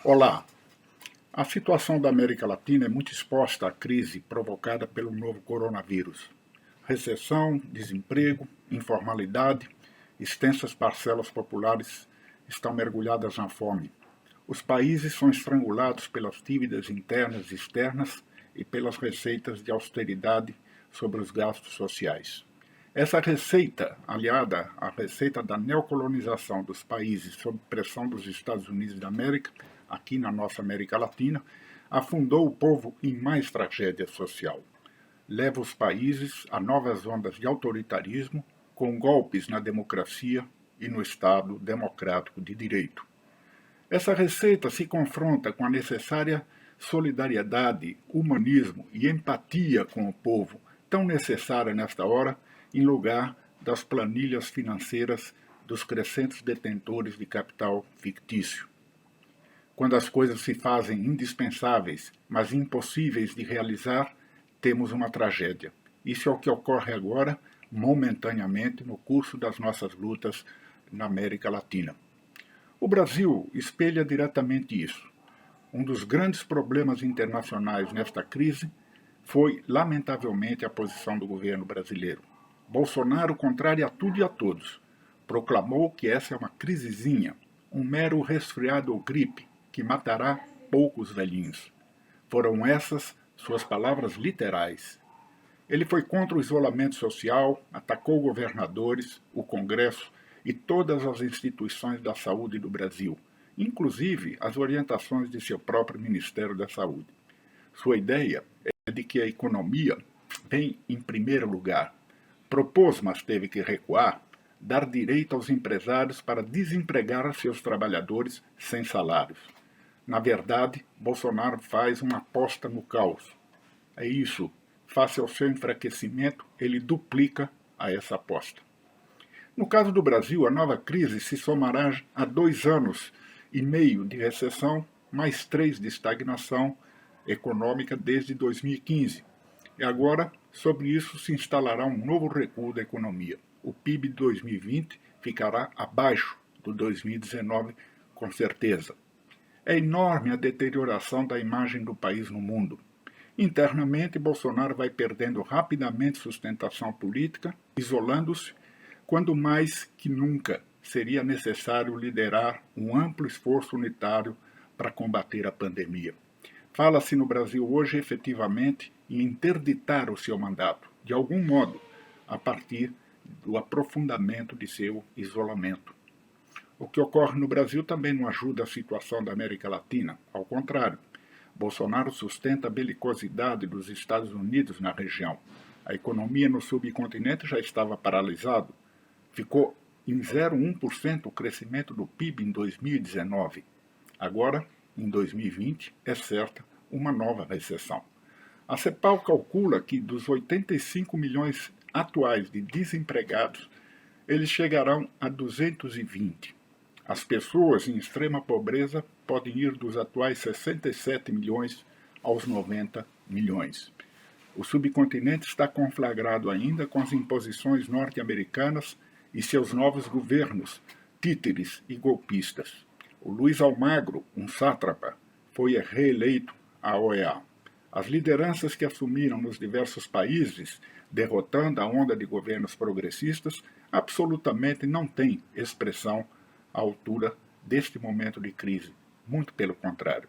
Olá! A situação da América Latina é muito exposta à crise provocada pelo novo coronavírus. Recessão, desemprego, informalidade, extensas parcelas populares estão mergulhadas na fome. Os países são estrangulados pelas dívidas internas e externas e pelas receitas de austeridade sobre os gastos sociais. Essa receita, aliada à receita da neocolonização dos países sob pressão dos Estados Unidos da América, aqui na nossa América Latina, afundou o povo em mais tragédia social. Leva os países a novas ondas de autoritarismo, com golpes na democracia e no Estado democrático de direito. Essa receita se confronta com a necessária solidariedade, humanismo e empatia com o povo, tão necessária nesta hora, em lugar das planilhas financeiras dos crescentes detentores de capital fictício. Quando as coisas se fazem indispensáveis, mas impossíveis de realizar, temos uma tragédia. Isso é o que ocorre agora, momentaneamente, no curso das nossas lutas na América Latina. O Brasil espelha diretamente isso. Um dos grandes problemas internacionais nesta crise foi, lamentavelmente, a posição do governo brasileiro. Bolsonaro, contrário a tudo e a todos, proclamou que essa é uma crisezinha, um mero resfriado ou gripe, que matará poucos velhinhos. Foram essas suas palavras literais. Ele foi contra o isolamento social, atacou governadores, o Congresso e todas as instituições da saúde do Brasil, inclusive as orientações de seu próprio Ministério da Saúde. Sua ideia é de que a economia vem em primeiro lugar. Propôs, mas teve que recuar, dar direito aos empresários para desempregar seus trabalhadores sem salários. Na verdade, Bolsonaro faz uma aposta no caos. É isso. Face ao seu enfraquecimento, ele duplica a essa aposta. No caso do Brasil, a nova crise se somará a 2 anos e meio de recessão, mais 3 de estagnação econômica desde 2015. E agora, sobre isso, se instalará um novo recuo da economia. O PIB de 2020 ficará abaixo do 2019, com certeza. É enorme a deterioração da imagem do país no mundo. Internamente, Bolsonaro vai perdendo rapidamente sustentação política, isolando-se, quando mais que nunca seria necessário liderar um amplo esforço unitário para combater a pandemia. Fala-se no Brasil hoje, efetivamente, em interditar o seu mandato, de algum modo, a partir do aprofundamento de seu isolamento. O que ocorre no Brasil também não ajuda a situação da América Latina, ao contrário. Bolsonaro sustenta a belicosidade dos Estados Unidos na região. A economia no subcontinente já estava paralisada. Ficou em 0,1% o crescimento do PIB em 2019. Agora, em 2020, é certa uma nova recessão. A CEPAL calcula que dos 85 milhões atuais de desempregados, eles chegarão a 220. As pessoas em extrema pobreza podem ir dos atuais 67 milhões aos 90 milhões. O subcontinente está conflagrado ainda com as imposições norte-americanas e seus novos governos, títeres e golpistas. O Luiz Almagro, um sátrapa, foi reeleito à OEA. As lideranças que assumiram nos diversos países, derrotando a onda de governos progressistas, absolutamente não têm expressão à altura deste momento de crise. Muito pelo contrário.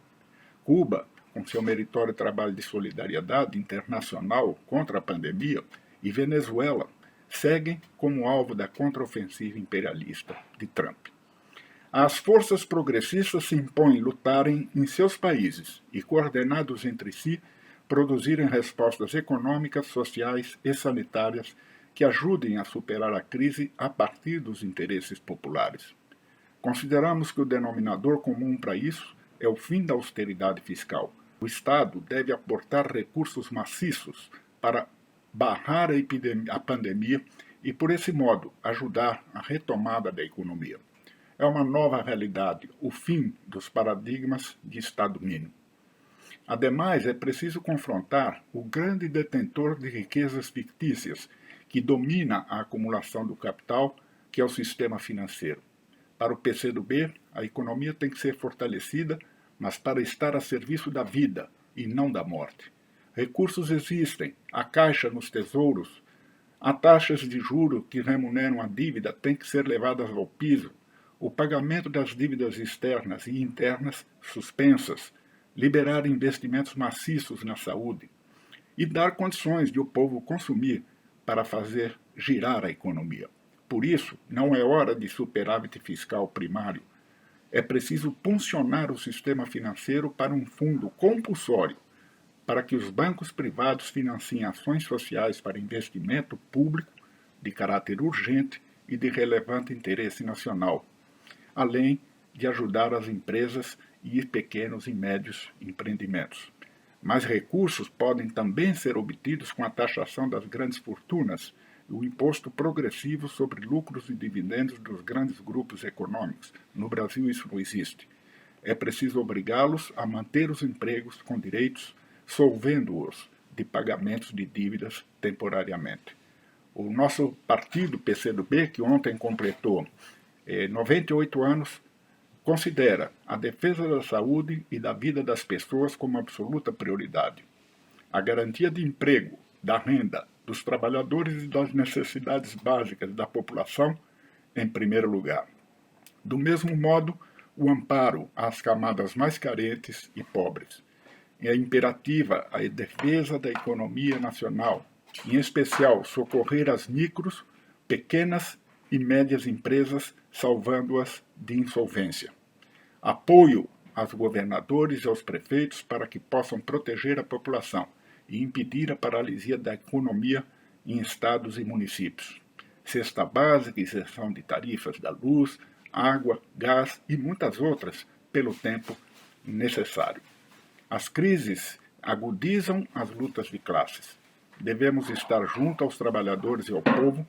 Cuba, com seu meritório trabalho de solidariedade internacional contra a pandemia, e Venezuela seguem como alvo da contraofensiva imperialista de Trump. As forças progressistas se impõem lutarem em seus países e, coordenados entre si, produzirem respostas econômicas, sociais e sanitárias que ajudem a superar a crise a partir dos interesses populares. Consideramos que o denominador comum para isso é o fim da austeridade fiscal. O Estado deve aportar recursos maciços para barrar a pandemia e, por esse modo, ajudar a retomada da economia. É uma nova realidade, o fim dos paradigmas de Estado mínimo. Ademais, é preciso confrontar o grande detentor de riquezas fictícias que domina a acumulação do capital, que é o sistema financeiro. Para o PCdoB, a economia tem que ser fortalecida mas para estar a serviço da vida e não da morte. Recursos existem, a caixa nos tesouros, há taxas de juro que remuneram a dívida têm que ser levadas ao piso, o pagamento das dívidas externas e internas suspensas, liberar investimentos maciços na saúde e dar condições de o povo consumir para fazer girar a economia. Por isso, não é hora de superávit fiscal primário. É preciso puncionar o sistema financeiro para um fundo compulsório, para que os bancos privados financiem ações sociais para investimento público de caráter urgente e de relevante interesse nacional, além de ajudar as empresas e pequenos e médios empreendimentos. Mas recursos podem também ser obtidos com a taxação das grandes fortunas e o imposto progressivo sobre lucros e dividendos dos grandes grupos econômicos. No Brasil isso não existe. É preciso obrigá-los a manter os empregos com direitos, solvendo-os de pagamentos de dívidas temporariamente. O nosso partido, PCdoB, que ontem completou 98 anos, considera a defesa da saúde e da vida das pessoas como absoluta prioridade. A garantia de emprego, da renda, dos trabalhadores e das necessidades básicas da população, em primeiro lugar. Do mesmo modo, o amparo às camadas mais carentes e pobres. É imperativa a defesa da economia nacional, em especial socorrer as micros, pequenas e médias empresas, salvando-as de insolvência. Apoio aos governadores e aos prefeitos para que possam proteger a população e impedir a paralisia da economia em estados e municípios. Cesta básica, isenção de tarifas da luz, água, gás e muitas outras pelo tempo necessário. As crises agudizam as lutas de classes. Devemos estar junto aos trabalhadores e ao povo,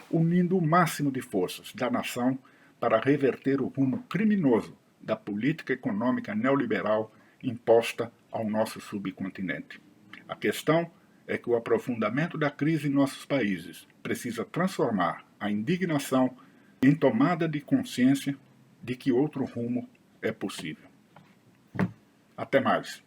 unindo o máximo de forças da nação para reverter o rumo criminoso da política econômica neoliberal imposta ao nosso subcontinente. A questão é que o aprofundamento da crise em nossos países precisa transformar a indignação em tomada de consciência de que outro rumo é possível. Até mais.